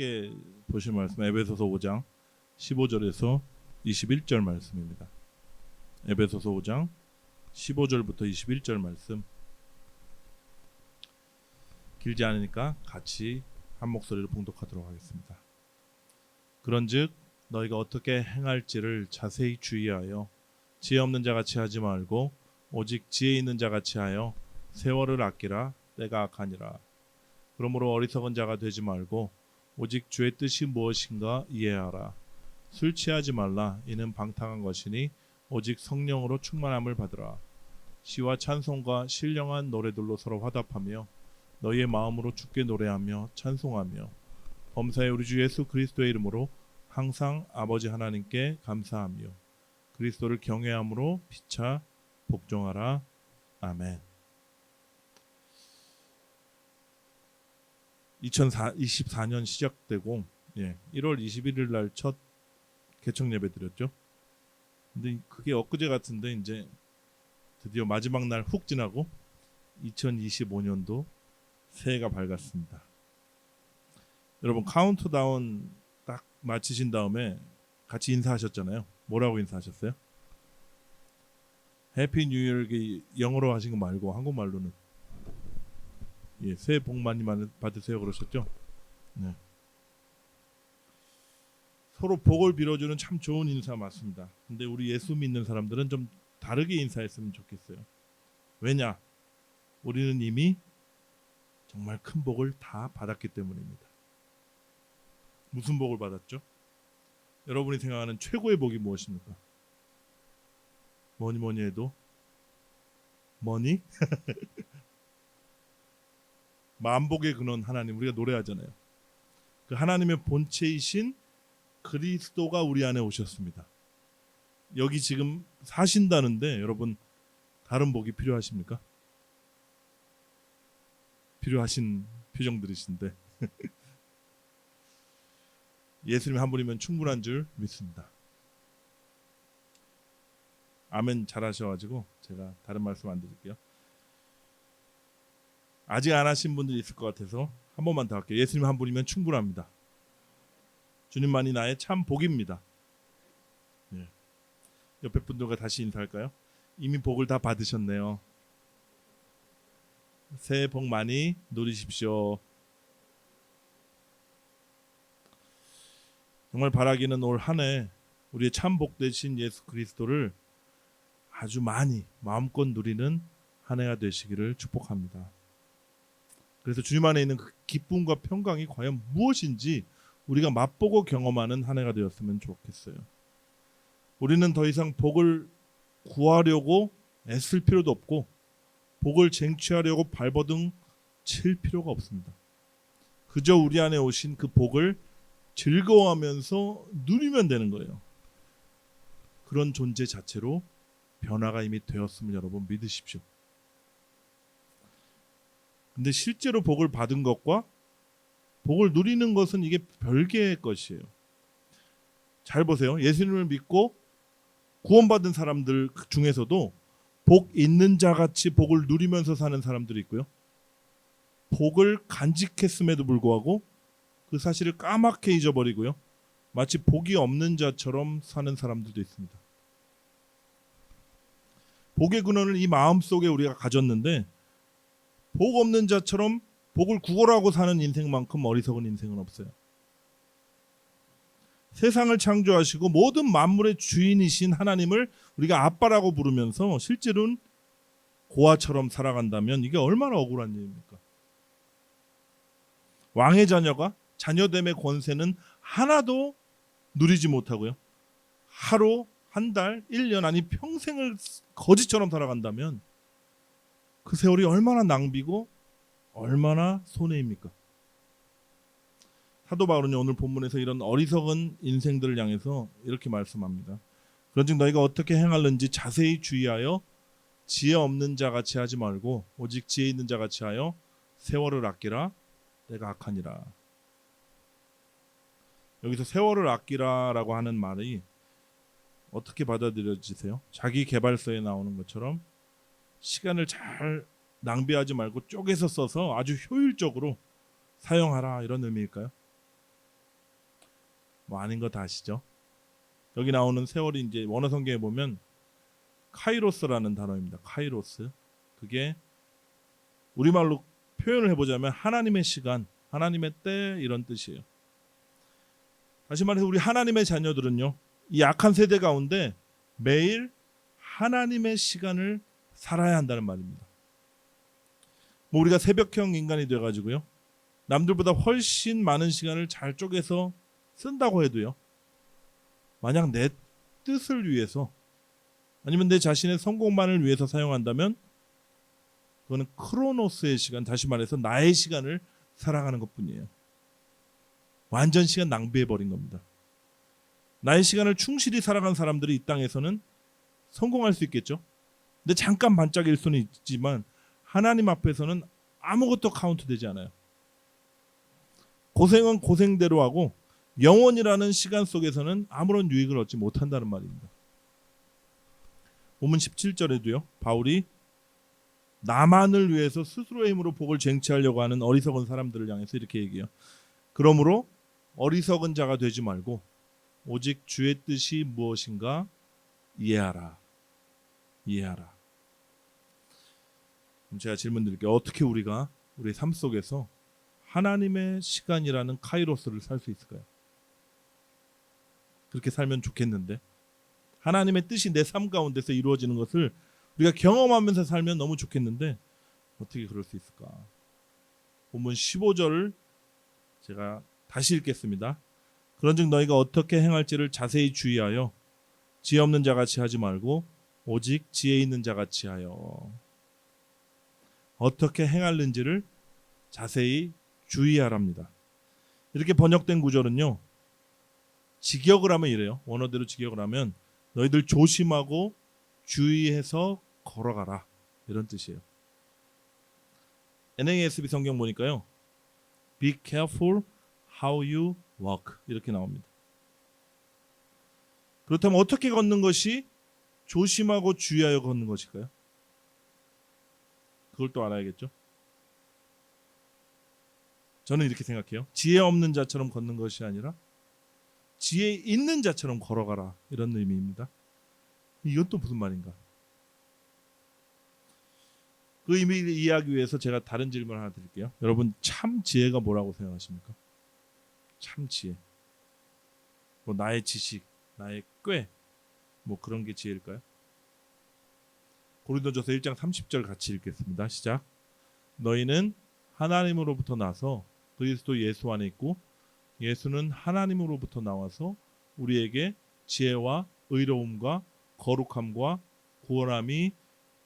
함께 보실 말씀 에베소서 5장 15절에서 21절 말씀입니다. 에베소서 5장 15절부터 21절 말씀 길지 않으니까 같이 한 목소리로 봉독하도록 하겠습니다. 그런즉 너희가 어떻게 행할지를 자세히 주의하여 지혜 없는 자같이 하지 말고 오직 지혜 있는 자같이 하여 세월을 아끼라. 때가 악하니라. 그러므로 어리석은 자가 되지 말고 오직 주의 뜻이 무엇인가 이해하라. 술 취하지 말라. 이는 방탕한 것이니 오직 성령으로 충만함을 받으라. 시와 찬송과 신령한 노래들로 서로 화답하며 너희의 마음으로 주께 노래하며 찬송하며 범사에 우리 주 예수 그리스도의 이름으로 항상 아버지 하나님께 감사하며 그리스도를 경외함으로 피차 복종하라. 아멘. 2024년 시작되고 1월 21일 날 첫 개척 예배 드렸죠. 근데 그게 엊그제 같은데 이제 드디어 마지막 날 훅 지나고 2025년도 새해가 밝았습니다. 여러분 카운트다운 딱 마치신 다음에 같이 인사하셨잖아요. 뭐라고 인사하셨어요? 해피 뉴 이어 영어로 하신 거 말고 한국말로는 새해 복 많이 받으세요 그러셨죠? 네. 서로 복을 빌어주는 참 좋은 인사 맞습니다. 근데 우리 예수 믿는 사람들은 좀 다르게 인사했으면 좋겠어요. 왜냐? 우리는 이미 정말 큰 복을 다 받았기 때문입니다. 무슨 복을 받았죠? 여러분이 생각하는 최고의 복이 무엇입니까? 뭐니 해도 머니? 만복의 근원 하나님, 우리가 노래하잖아요. 그 하나님의 본체이신 그리스도가 우리 안에 오셨습니다. 여기 지금 사신다는데 여러분 다른 복이 필요하십니까? 필요하신 표정들이신데 예수님 한 분이면 충분한 줄 믿습니다. 아멘 잘하셔가지고 제가 다른 말씀 안 드릴게요. 아직 안 하신 분들이 있을 것 같아서 한 번만 더 할게요. 예수님 한 분이면 충분합니다. 주님만이 나의 참 복입니다. 옆에 분들과 다시 인사할까요? 이미 복을 다 받으셨네요. 새해 복 많이 누리십시오. 정말 바라기는 올 한 해 우리의 참 복 되신 예수 그리스도를 아주 많이 마음껏 누리는 한 해가 되시기를 축복합니다. 그래서 주님 안에 있는 그 기쁨과 평강이 과연 무엇인지 우리가 맛보고 경험하는 한 해가 되었으면 좋겠어요. 우리는 더 이상 복을 구하려고 애쓸 필요도 없고 복을 쟁취하려고 발버둥 칠 필요가 없습니다. 그저 우리 안에 오신 그 복을 즐거워하면서 누리면 되는 거예요. 그런 존재 자체로 변화가 이미 되었음을 여러분 믿으십시오. 근데 실제로 복을 받은 것과 복을 누리는 것은 이게 별개의 것이에요. 잘 보세요. 예수님을 믿고 구원받은 사람들 중에서도 복 있는 자같이 복을 누리면서 사는 사람들이 있고요. 복을 간직했음에도 불구하고 그 사실을 까맣게 잊어버리고요. 마치 복이 없는 자처럼 사는 사람들도 있습니다. 복의 근원을 이 마음속에 우리가 가졌는데 복 없는 자처럼 복을 구걸하고 사는 인생만큼 어리석은 인생은 없어요. 세상을 창조하시고 모든 만물의 주인이신 하나님을 우리가 아빠라고 부르면서 실제로는 고아처럼 살아간다면 이게 얼마나 억울한 일입니까? 왕의 자녀가 자녀됨의 권세는 하나도 누리지 못하고요. 하루, 한 달, 1년 아니 평생을 거지처럼 살아간다면 그 세월이 얼마나 낭비고 얼마나 손해입니까? 사도 바울은 오늘 본문에서 이런 어리석은 인생들을 향해서 이렇게 말씀합니다. 그런즉 너희가 어떻게 행할는지 자세히 주의하여 지혜 없는 자같이 하지 말고 오직 지혜 있는 자같이 하여 세월을 아끼라. 때가 악하니라. 여기서 세월을 아끼라라고 하는 말이 어떻게 받아들여지세요? 자기 개발서에 나오는 것처럼 시간을 잘 낭비하지 말고 쪼개서 써서 아주 효율적으로 사용하라 이런 의미일까요? 뭐 아닌 거 다 아시죠? 여기 나오는 세월이 이제 원어 성경에 보면 카이로스라는 단어입니다. 카이로스. 그게 우리말로 표현을 해보자면 하나님의 시간, 하나님의 때 이런 뜻이에요. 다시 말해서 우리 하나님의 자녀들은요, 이 악한 세대 가운데 매일 하나님의 시간을 살아야 한다는 말입니다. 뭐 우리가 새벽형 인간이 돼가지고요, 남들보다 훨씬 많은 시간을 잘 쪼개서 쓴다고 해도요, 만약 내 뜻을 위해서 아니면 내 자신의 성공만을 위해서 사용한다면 그거는 크로노스의 시간, 다시 말해서 나의 시간을 살아가는 것뿐이에요. 완전 시간 낭비해버린 겁니다. 나의 시간을 충실히 살아간 사람들이 이 땅에서는 성공할 수 있겠죠. 근데 잠깐 반짝일 수는 있지만 하나님 앞에서는 아무것도 카운트되지 않아요. 고생은 고생대로 하고 영원이라는 시간 속에서는 아무런 유익을 얻지 못한다는 말입니다. 본문 17절에도요. 바울이 나만을 위해서 스스로의 힘으로 복을 쟁취하려고 하는 어리석은 사람들을 향해서 이렇게 얘기해요. 그러므로 어리석은 자가 되지 말고 오직 주의 뜻이 무엇인가 이해하라. 이해하라. 그럼 제가 질문 드릴게요. 어떻게 우리가 우리 삶 속에서 하나님의 시간이라는 카이로스를 살 수 있을까요? 그렇게 살면 좋겠는데 하나님의 뜻이 내 삶 가운데서 이루어지는 것을 우리가 경험하면서 살면 너무 좋겠는데 어떻게 그럴 수 있을까? 본문 15절을 제가 다시 읽겠습니다. 그런즉 너희가 어떻게 행할지를 자세히 주의하여 지혜 없는 자같이 하지 말고 오직 지혜 있는 자같이 하여. 어떻게 행하는지를 자세히 주의하랍니다. 이렇게 번역된 구절은요, 직역을 하면 이래요. 원어대로 직역을 하면 너희들 조심하고 주의해서 걸어가라, 이런 뜻이에요. NASB 성경 보니까요, Be careful how you walk 이렇게 나옵니다. 그렇다면 어떻게 걷는 것이 조심하고 주의하여 걷는 것일까요? 그걸 또 알아야겠죠. 저는 이렇게 생각해요. 지혜 없는 자처럼 걷는 것이 아니라 지혜 있는 자처럼 걸어가라, 이런 의미입니다. 이건 또 무슨 말인가? 그 의미를 이해하기 위해서 제가 다른 질문 하나 드릴게요. 여러분, 참 지혜가 뭐라고 생각하십니까? 참 지혜. 뭐 나의 지식, 나의 꾀, 뭐 그런 게 지혜일까요? 고린도전서 1장 30절 같이 읽겠습니다. 시작. 너희는 하나님으로부터 나서 그리스도 예수 안에 있고 예수는 하나님으로부터 나와서 우리에게 지혜와 의로움과 거룩함과 구원함이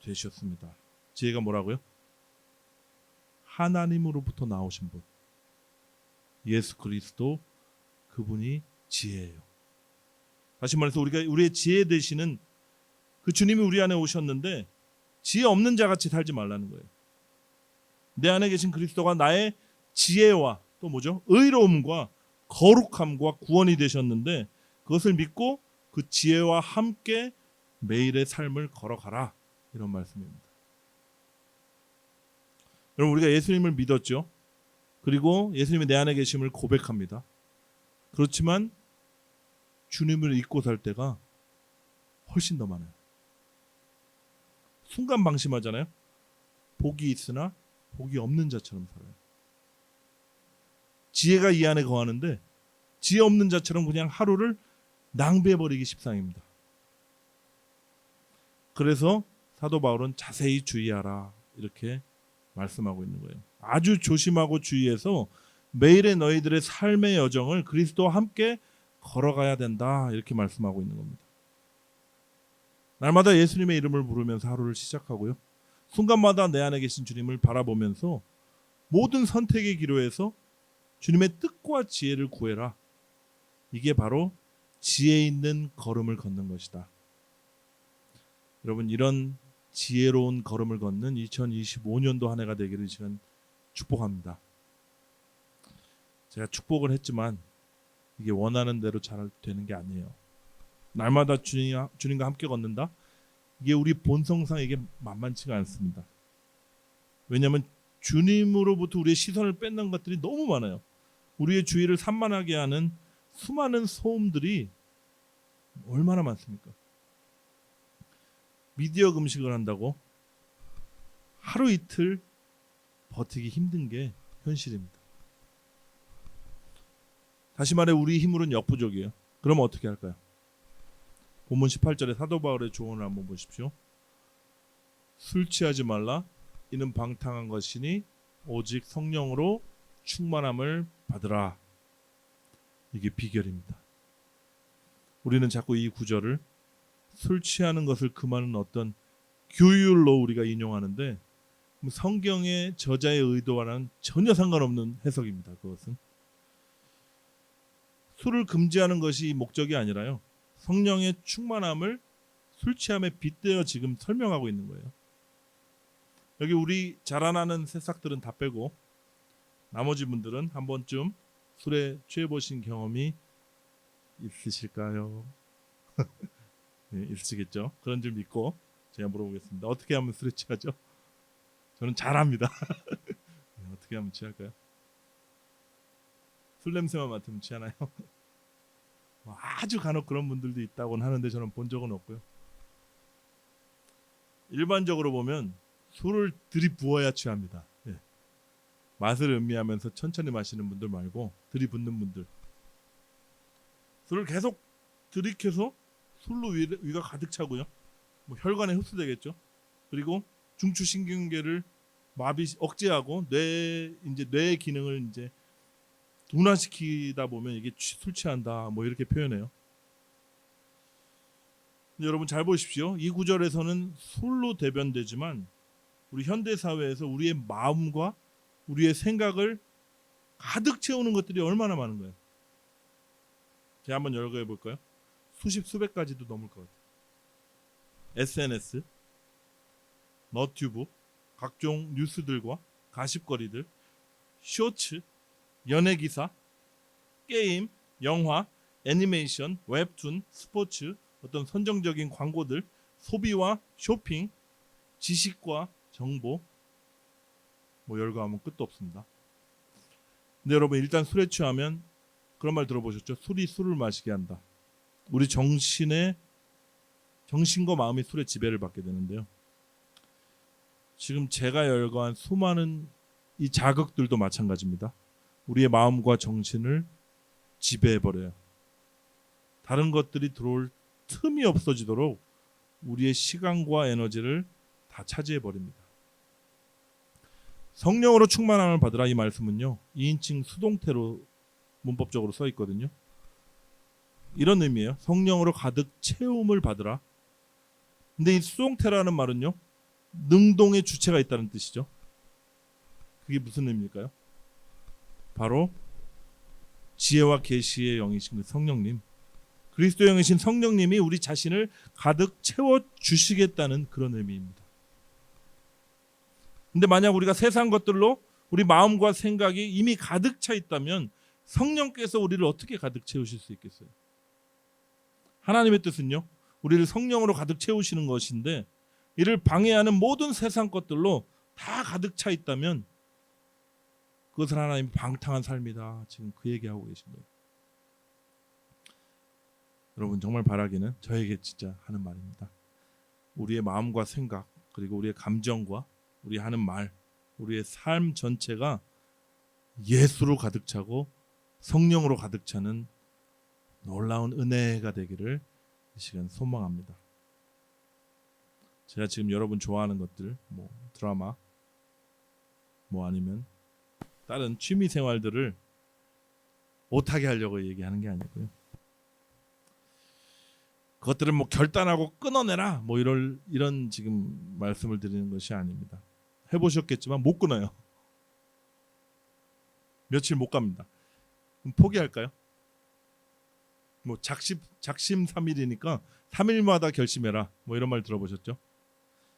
되셨습니다. 지혜가 뭐라고요? 하나님으로부터 나오신 분, 예수 그리스도, 그분이 지혜예요. 다시 말해서 우리의 지혜 되시는 그 주님이 우리 안에 오셨는데 지혜 없는 자같이 살지 말라는 거예요. 내 안에 계신 그리스도가 나의 지혜와 또 뭐죠? 의로움과 거룩함과 구원이 되셨는데 그것을 믿고 그 지혜와 함께 매일의 삶을 걸어가라, 이런 말씀입니다. 여러분, 우리가 예수님을 믿었죠. 그리고 예수님이 내 안에 계심을 고백합니다. 그렇지만 주님을 잊고 살 때가 훨씬 더 많아요. 순간 방심하잖아요. 복이 있으나 복이 없는 자처럼 살아요. 지혜가 이 안에 거하는데 지혜 없는 자처럼 그냥 하루를 낭비해버리기 십상입니다. 그래서 사도 바울은 자세히 주의하라, 이렇게 말씀하고 있는 거예요. 아주 조심하고 주의해서 매일의 너희들의 삶의 여정을 그리스도와 함께 걸어가야 된다, 이렇게 말씀하고 있는 겁니다. 날마다 예수님의 이름을 부르면서 하루를 시작하고요, 순간마다 내 안에 계신 주님을 바라보면서 모든 선택의 기로에서 주님의 뜻과 지혜를 구해라. 이게 바로 지혜 있는 걸음을 걷는 것이다. 여러분, 이런 지혜로운 걸음을 걷는 2025년도 한 해가 되기를 저는 축복합니다. 제가 축복을 했지만 이게 원하는 대로 잘 되는 게 아니에요. 날마다 주님과 함께 걷는다? 이게 우리 본성상 이게 만만치가 않습니다. 왜냐하면 주님으로부터 우리의 시선을 뺏는 것들이 너무 많아요. 우리의 주의를 산만하게 하는 수많은 소음들이 얼마나 많습니까? 미디어 금식을 한다고 하루 이틀 버티기 힘든 게 현실입니다. 다시 말해 우리 힘으로는 역부족이에요. 그럼 어떻게 할까요? 본문 18절에 사도 바울의 조언을 한번 보십시오. 술 취하지 말라. 이는 방탕한 것이니 오직 성령으로 충만함을 받으라. 이게 비결입니다. 우리는 자꾸 이 구절을 술 취하는 것을 금하는 어떤 규율로 우리가 인용하는데 성경의 저자의 의도와는 전혀 상관없는 해석입니다. 그것은 술을 금지하는 것이 목적이 아니라요. 성령의 충만함을 술 취함에 빗대어 지금 설명하고 있는 거예요. 여기 우리 자라나는 새싹들은 다 빼고 나머지 분들은 한 번쯤 술에 취해 보신 경험이 있으실까요? 네, 있으시겠죠. 그런 줄 믿고 제가 물어보겠습니다. 어떻게 하면 술에 취하죠? 저는 잘합니다. 네, 어떻게 하면 취할까요? 술 냄새만 맡으면 취하나요? 아주 간혹 그런 분들도 있다고는 하는데 저는 본 적은 없고요. 일반적으로 보면 술을 들이부어야 취합니다. 예. 맛을 음미하면서 천천히 마시는 분들 말고 들이붓는 분들. 술을 계속 들이켜서 술로 위가 가득 차고요. 뭐 혈관에 흡수되겠죠. 그리고 중추신경계를 억제하고 뇌의 기능을 이제 둔화시키다 보면 이게 술 취한다 뭐 이렇게 표현해요. 여러분 잘 보십시오. 이 구절에서는 술로 대변되지만 우리 현대 사회에서 우리의 마음과 우리의 생각을 가득 채우는 것들이 얼마나 많은 거예요. 제가 한번 열거해 볼까요? 수백 가지도 넘을 것 같아요. SNS, 너튜브, 각종 뉴스들과 가십거리들, 쇼츠, 연예 기사, 게임, 영화, 애니메이션, 웹툰, 스포츠, 어떤 선정적인 광고들, 소비와 쇼핑, 지식과 정보, 뭐 열거하면 끝도 없습니다. 근데 여러분 일단 술에 취하면 그런 말 들어보셨죠? 술이 술을 마시게 한다. 우리 정신과 마음이 술의 지배를 받게 되는데요. 지금 제가 열거한 수많은 이 자극들도 마찬가지입니다. 우리의 마음과 정신을 지배해버려요. 다른 것들이 들어올 틈이 없어지도록 우리의 시간과 에너지를 다 차지해버립니다. 성령으로 충만함을 받으라 이 말씀은요. 2인칭 수동태로 문법적으로 써 있거든요. 이런 의미예요. 성령으로 가득 채움을 받으라. 근데 이 수동태라는 말은요. 능동의 주체가 있다는 뜻이죠. 그게 무슨 의미일까요? 바로 지혜와 계시의 영이신 성령님, 그리스도의 영이신 성령님이 우리 자신을 가득 채워주시겠다는 그런 의미입니다. 근데 만약 우리가 세상 것들로 우리 마음과 생각이 이미 가득 차 있다면 성령께서 우리를 어떻게 가득 채우실 수 있겠어요? 하나님의 뜻은요, 우리를 성령으로 가득 채우시는 것인데 이를 방해하는 모든 세상 것들로 다 가득 차 있다면 그것은 하나님 방탕한 삶이다. 지금 그 얘기하고 계신 거예요. 여러분 정말 바라기는 저에게 진짜 하는 말입니다. 우리의 마음과 생각 그리고 우리의 감정과 우리 하는 말, 우리의 삶 전체가 예수로 가득 차고 성령으로 가득 차는 놀라운 은혜가 되기를 이 시간 소망합니다. 제가 지금 여러분 좋아하는 것들, 뭐 드라마, 뭐 아니면 다른 취미 생활들을 못하게 하려고 얘기하는 게 아니고요. 그것들을 뭐 결단하고 끊어내라, 뭐 이런 지금 말씀을 드리는 것이 아닙니다. 해보셨겠지만 못 끊어요. 며칠 못 갑니다. 그럼 포기할까요? 뭐 작심 3일이니까 3일마다 결심해라. 뭐 이런 말 들어보셨죠?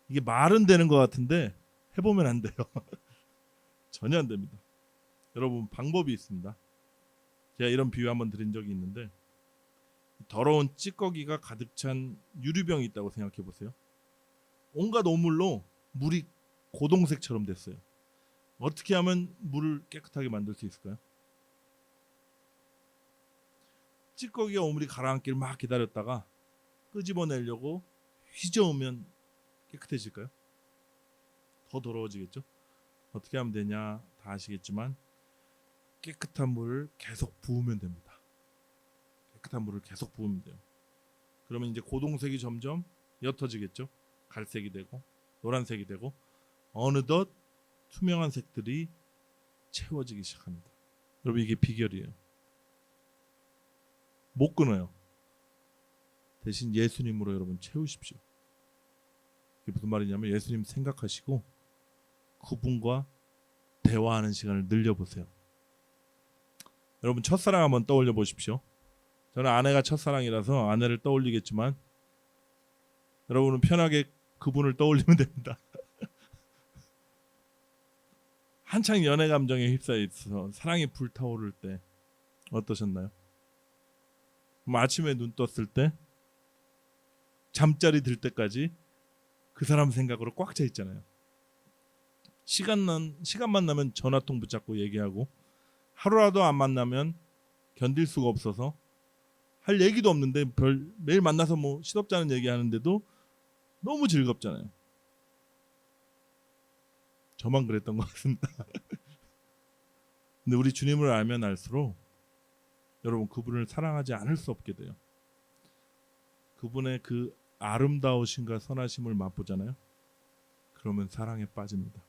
이게 말은 되는 것 같은데 해보면 안 돼요. 전혀 안 됩니다. 여러분 방법이 있습니다. 제가 이런 비유 한번 드린 적이 있는데 더러운 찌꺼기가 가득 찬 유리병이 있다고 생각해 보세요. 온갖 오물로 물이 고동색처럼 됐어요. 어떻게 하면 물을 깨끗하게 만들 수 있을까요? 찌꺼기가 오므리 가라앉기를 막 기다렸다가 끄집어내려고 휘저으면 깨끗해질까요? 더 더러워지겠죠? 어떻게 하면 되냐 다 아시겠지만 깨끗한 물을 계속 부으면 됩니다. 깨끗한 물을 계속 부으면 돼요. 그러면 이제 고동색이 점점 옅어지겠죠? 갈색이 되고 노란색이 되고 어느덧 투명한 색들이 채워지기 시작합니다. 여러분 이게 비결이에요. 못 끊어요. 대신 예수님으로 여러분 채우십시오. 이게 무슨 말이냐면 예수님 생각하시고 그분과 대화하는 시간을 늘려보세요. 여러분 첫사랑 한번 떠올려 보십시오. 저는 아내가 첫사랑이라서 아내를 떠올리겠지만 여러분은 편하게 그분을 떠올리면 됩니다. 한창 연애 감정에 휩싸여 있어서 사랑이 불타오를 때 어떠셨나요? 아침에 눈 떴을 때 잠자리 들 때까지 그 사람 생각으로 꽉 차 있잖아요. 시간만 나면 전화통 붙잡고 얘기하고 하루라도 안 만나면 견딜 수가 없어서 할 얘기도 없는데 매일 만나서 뭐 시덥잖은 얘기하는데도 너무 즐겁잖아요. 저만 그랬던 것 같습니다. 근데 우리 주님을 알면 알수록 여러분 그분을 사랑하지 않을 수 없게 돼요. 그분의 그 아름다우심과 선하심을 맛보잖아요. 그러면 사랑에 빠집니다.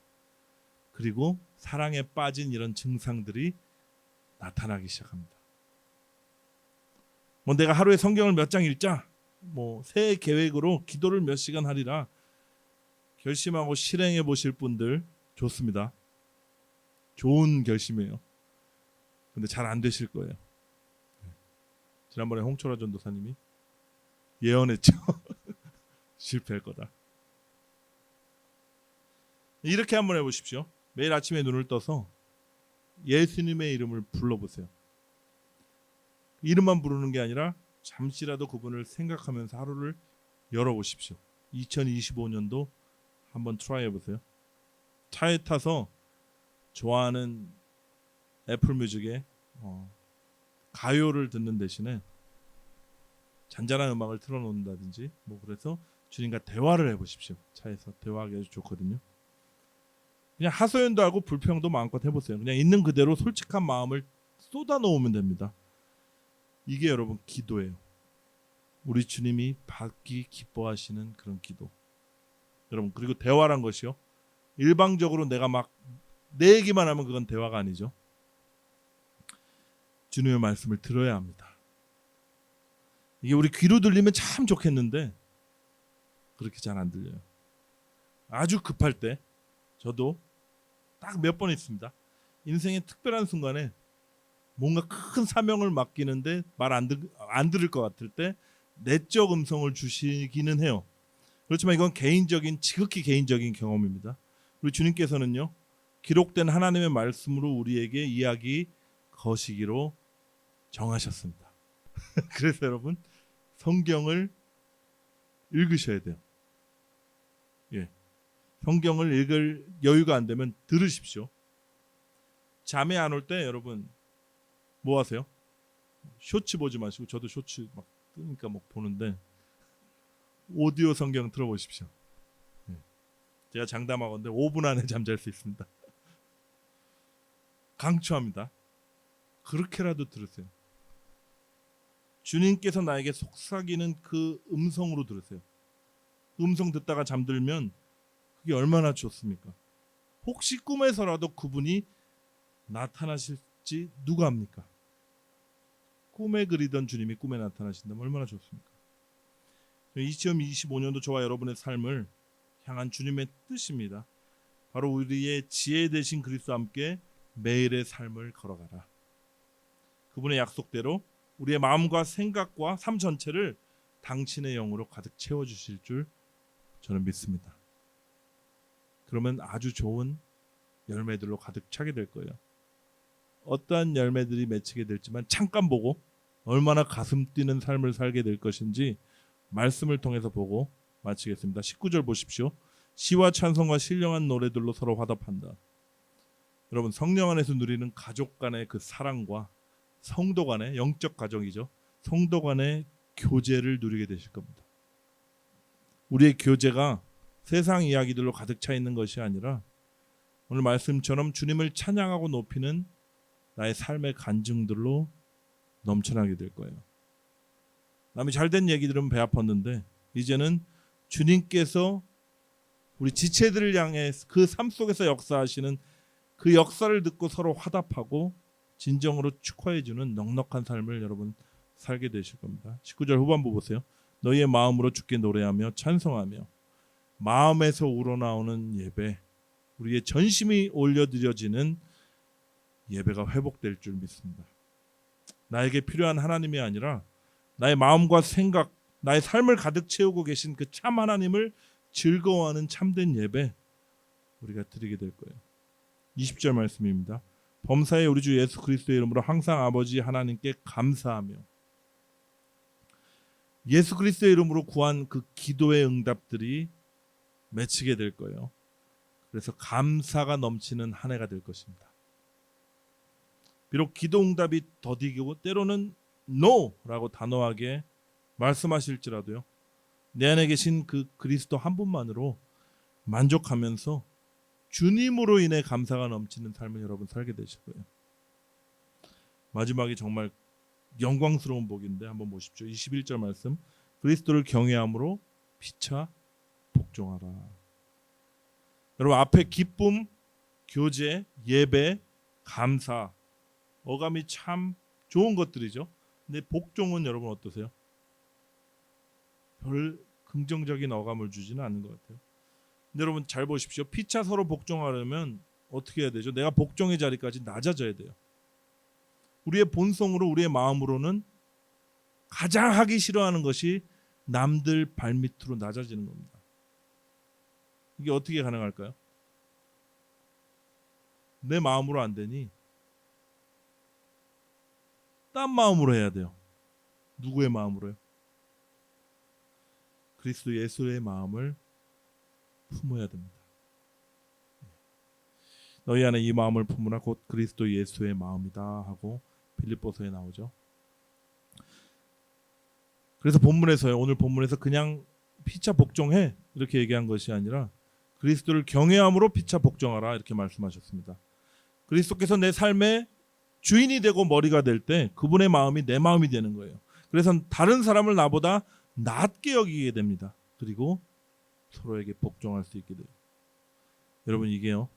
그리고 사랑에 빠진 이런 증상들이 나타나기 시작합니다. 뭐 내가 하루에 성경을 몇 장 읽자, 뭐 새해 계획으로 기도를 몇 시간 하리라 결심하고 실행해 보실 분들 좋습니다. 좋은 결심이에요. 근데 잘 안 되실 거예요. 지난번에 홍철아 전도사님이 예언했죠. 실패할 거다. 이렇게 한번 해보십시오. 매일 아침에 눈을 떠서 예수님의 이름을 불러보세요. 이름만 부르는 게 아니라 잠시라도 그분을 생각하면서 하루를 열어보십시오. 2025년도 한번 트라이 해보세요. 차에 타서 좋아하는 애플 뮤직에 가요를 듣는 대신에 잔잔한 음악을 틀어놓는다든지 뭐 그래서 주님과 대화를 해보십시오. 차에서 대화하기 아주 좋거든요. 그냥 하소연도 하고 불평도 마음껏 해보세요. 그냥 있는 그대로 솔직한 마음을 쏟아놓으면 됩니다. 이게 여러분 기도예요. 우리 주님이 받기 기뻐하시는 그런 기도. 여러분 그리고 대화란 것이요. 일방적으로 내가 막 내 얘기만 하면 그건 대화가 아니죠. 주님의 말씀을 들어야 합니다. 이게 우리 귀로 들리면 참 좋겠는데 그렇게 잘 안 들려요. 아주 급할 때 저도 딱 몇 번 있습니다. 인생의 특별한 순간에 뭔가 큰 사명을 맡기는데 말 안 들을 것 같을 때 내적 음성을 주시기는 해요. 그렇지만 이건 지극히 개인적인 경험입니다. 우리 주님께서는요. 기록된 하나님의 말씀으로 우리에게 이야기 거시기로 정하셨습니다. 그래서 여러분 성경을 읽으셔야 돼요. 예. 성경을 읽을 여유가 안 되면 들으십시오. 잠이 안 올 때 여러분 뭐 하세요? 쇼츠 보지 마시고 저도 쇼츠 막 뜨니까 막 보는데 오디오 성경 들어보십시오. 예. 제가 장담하건대 5분 안에 잠잘 수 있습니다. 강추합니다. 그렇게라도 들으세요. 주님께서 나에게 속삭이는 그 음성으로 들으세요. 음성 듣다가 잠들면 그게 얼마나 좋습니까? 혹시 꿈에서라도 그분이 나타나실지 누가 합니까? 꿈에 그리던 주님이 꿈에 나타나신다면 얼마나 좋습니까? 2025년도 저와 여러분의 삶을 향한 주님의 뜻입니다. 바로 우리의 지혜 되신 그리스도와 함께 매일의 삶을 걸어가라. 그분의 약속대로 우리의 마음과 생각과 삶 전체를 당신의 영으로 가득 채워주실 줄 저는 믿습니다. 그러면 아주 좋은 열매들로 가득 차게 될 거예요. 어떠한 열매들이 맺히게 될지만 잠깐 보고 얼마나 가슴 뛰는 삶을 살게 될 것인지 말씀을 통해서 보고 마치겠습니다. 19절 보십시오. 시와 찬송과 신령한 노래들로 서로 화답한다. 여러분 성령 안에서 누리는 가족 간의 그 사랑과 성도 간의 영적 가정이죠. 성도 간의 교제를 누리게 되실 겁니다. 우리의 교제가 세상 이야기들로 가득 차 있는 것이 아니라 오늘 말씀처럼 주님을 찬양하고 높이는 나의 삶의 간증들로 넘쳐나게 될 거예요. 남이 잘된 얘기 들으면 배 아팠는데 이제는 주님께서 우리 지체들을 향해 그 삶 속에서 역사하시는 그 역사를 듣고 서로 화답하고 진정으로 축하해 주는 넉넉한 삶을 여러분 살게 되실 겁니다. 19절 후반부 보세요. 너희의 마음으로 주께 노래하며 찬송하며 마음에서 우러나오는 예배, 우리의 전심이 올려드려지는 예배가 회복될 줄 믿습니다. 나에게 필요한 하나님이 아니라 나의 마음과 생각, 나의 삶을 가득 채우고 계신 그 참 하나님을 즐거워하는 참된 예배 우리가 드리게 될 거예요. 20절 말씀입니다. 범사에 우리 주 예수 그리스도의 이름으로 항상 아버지 하나님께 감사하며, 예수 그리스도의 이름으로 구한 그 기도의 응답들이 맺히게 될 거예요. 그래서 감사가 넘치는 한 해가 될 것입니다. 비록 기도 응답이 더디고 때로는 NO라고 단호하게 말씀하실지라도요, 내 안에 계신 그 그리스도 한 분만으로 만족하면서 주님으로 인해 감사가 넘치는 삶을 여러분 살게 되실 거예요. 마지막이 정말 영광스러운 복인데 한번 보십시오. 21절 말씀. 그리스도를 경외함으로 피차 복종하라. 여러분 앞에 기쁨, 교제, 예배, 감사, 어감이 참 좋은 것들이죠. 근데 복종은 여러분 어떠세요? 별 긍정적인 어감을 주지는 않는 것 같아요. 근데 여러분 잘 보십시오. 피차 서로 복종하려면 어떻게 해야 되죠? 내가 복종의 자리까지 낮아져야 돼요. 우리의 본성으로, 우리의 마음으로는 가장 하기 싫어하는 것이 남들 발밑으로 낮아지는 겁니다. 이게 어떻게 가능할까요? 내 마음으로 안 되니 딴 마음으로 해야 돼요. 누구의 마음으로요? 그리스도 예수의 마음을 품어야 됩니다. 너희 안에 이 마음을 품으라 곧 그리스도 예수의 마음이다 하고 빌립보서에 나오죠. 그래서 본문에서요, 오늘 본문에서 그냥 피차 복종해 이렇게 얘기한 것이 아니라 그리스도를 경외함으로 피차 복종하라 이렇게 말씀하셨습니다. 그리스도께서 내 삶의 주인이 되고 머리가 될 때 그분의 마음이 내 마음이 되는 거예요. 그래서 다른 사람을 나보다 낮게 여기게 됩니다. 그리고 서로에게 복종할 수 있게 돼요. 여러분 이게요,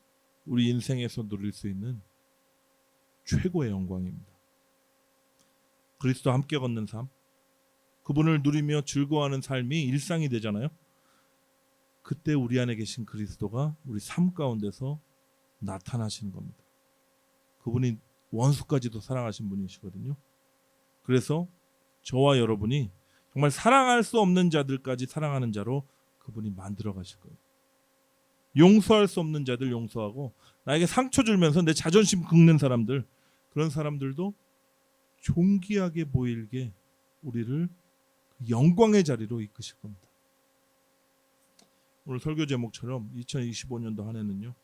우리 인생에서 누릴 수 있는 최고의 영광입니다. 그리스도 함께 걷는 삶, 그분을 누리며 즐거워하는 삶이 일상이 되잖아요. 그때 우리 안에 계신 그리스도가 우리 삶 가운데서 나타나시는 겁니다. 그분이 원수까지도 사랑하신 분이시거든요. 그래서 저와 여러분이 정말 사랑할 수 없는 자들까지 사랑하는 자로 그분이 만들어 가실 거예요. 용서할 수 없는 자들 용서하고, 나에게 상처 주면서 내 자존심 긁는 사람들, 그런 사람들도 존귀하게 보이게 우리를 영광의 자리로 이끄실 겁니다. 오늘 설교 제목처럼 2025년도 한 해는요,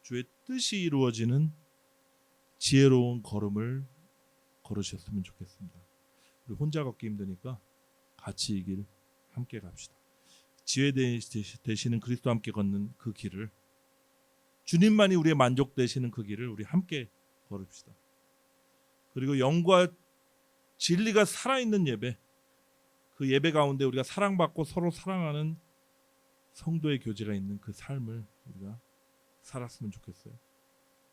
주의 뜻이 이루어지는 지혜로운 걸음을 걸으셨으면 좋겠습니다. 우리 혼자 걷기 힘드니까 같이 이 길 함께 갑시다. 지혜 되시는 그리스도 함께 걷는 그 길을, 주님만이 우리의 만족 되시는 그 길을 우리 함께 걸읍시다. 그리고 영과 진리가 살아있는 예배, 그 예배 가운데 우리가 사랑받고 서로 사랑하는 성도의 교제가 있는 그 삶을 우리가 살았으면 좋겠어요.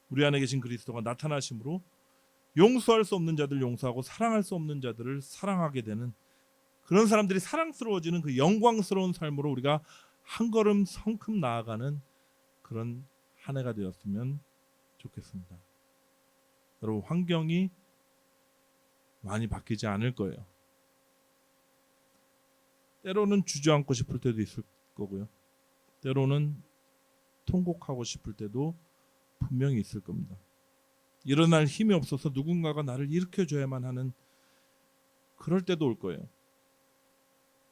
우리 안에 계신 그리스도가 나타나심으로 용서할 수 없는 자들 용서하고 사랑할 수 없는 자들을 사랑하게 되는, 그런 사람들이 사랑스러워지는 그 영광스러운 삶으로 우리가 한 걸음 성큼 나아가는 그런 한 해가 되었으면 좋겠습니다. 여러분 환경이 많이 바뀌지 않을 거예요. 때로는 주저앉고 싶을 때도 있을 거고요. 때로는 통곡하고 싶을 때도 분명히 있을 겁니다. 일어날 힘이 없어서 누군가가 나를 일으켜줘야만 하는 그럴 때도 올 거예요.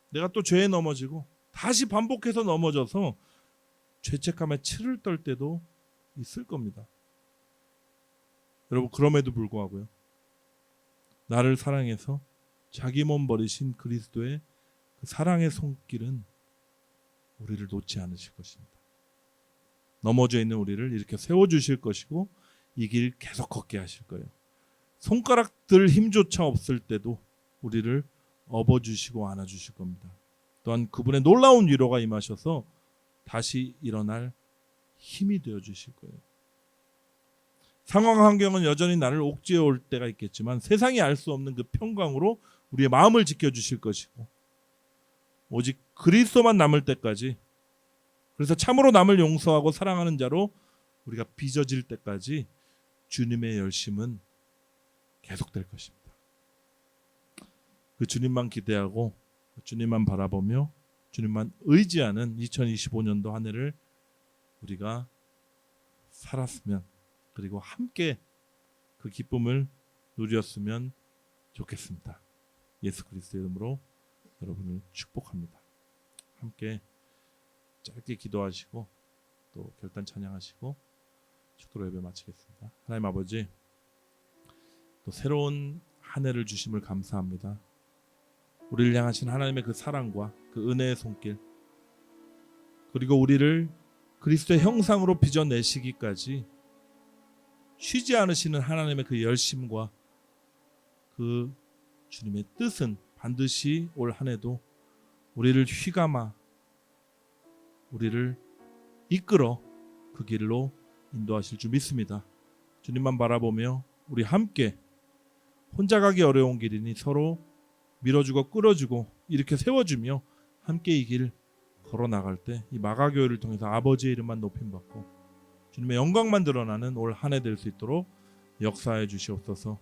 내가 또 죄에 넘어지고 다시 반복해서 넘어져서 죄책감에 치를 떨 때도 있을 겁니다. 여러분 그럼에도 불구하고요, 나를 사랑해서 자기 몸 버리신 그리스도의 그 사랑의 손길은 우리를 놓지 않으실 것입니다. 넘어져 있는 우리를 이렇게 세워주실 것이고 이 길 계속 걷게 하실 거예요. 손가락들 힘조차 없을 때도 우리를 업어주시고 안아주실 겁니다. 또한 그분의 놀라운 위로가 임하셔서 다시 일어날 힘이 되어주실 거예요. 상황 환경은 여전히 나를 옥죄어 올 때가 있겠지만 세상이 알 수 없는 그 평강으로 우리의 마음을 지켜주실 것이고 오직 그리스도만 남을 때까지, 그래서 참으로 남을 용서하고 사랑하는 자로 우리가 빚어질 때까지 주님의 열심은 계속될 것입니다. 그 주님만 기대하고 주님만 바라보며 주님만 의지하는 2025년도 한 해를 우리가 살았으면, 그리고 함께 그 기쁨을 누렸으면 좋겠습니다. 예수 그리스도의 이름으로 여러분을 축복합니다. 함께 짧게 기도하시고 또 결단 찬양하시고 축도로 예배 마치겠습니다. 하나님 아버지, 또 새로운 한 해를 주심을 감사합니다. 우리를 향하신 하나님의 그 사랑과 그 은혜의 손길, 그리고 우리를 그리스도의 형상으로 빚어내시기까지 쉬지 않으시는 하나님의 그 열심과 그 주님의 뜻은 반드시 올 한 해도 우리를 휘감아 우리를 이끌어 그 길로 인도하실 줄 믿습니다. 주님만 바라보며 우리 함께 혼자 가기 어려운 길이니 서로 밀어주고 끌어주고 이렇게 세워주며 함께 이 길 걸어 나갈 때 이 마가교회를 통해서 아버지의 이름만 높임받고 주님의 영광만 드러나는 올 한 해 될 수 있도록 역사해 주시옵소서.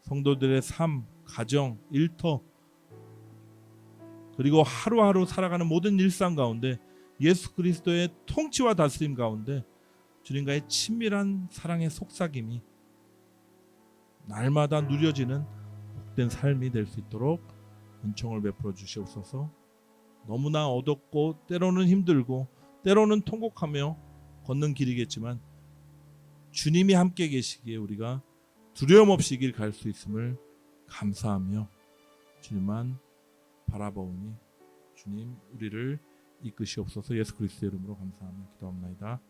성도들의 삶, 가정, 일터, 그리고 하루하루 살아가는 모든 일상 가운데 예수 그리스도의 통치와 다스림 가운데 주님과의 친밀한 사랑의 속삭임이 날마다 누려지는 복된 삶이 될 수 있도록 은총을 베풀어 주시옵소서. 너무나 어둡고 때로는 힘들고 때로는 통곡하며 걷는 길이겠지만 주님이 함께 계시기에 우리가 두려움 없이 길 갈 수 있음을 감사하며 주님만 바라보니 주님 우리를 이끄시옵소서. 예수 그리스도의 이름으로 감사하며 기도합니다.